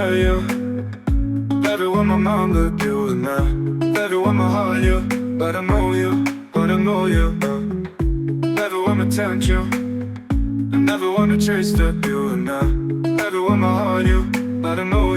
tell you. Never want my mom look you and I. Never want my heart you, but I know you, but I know you. Never wanna tempt you. I never wanna chase the you and I. Never want my heart you, but I know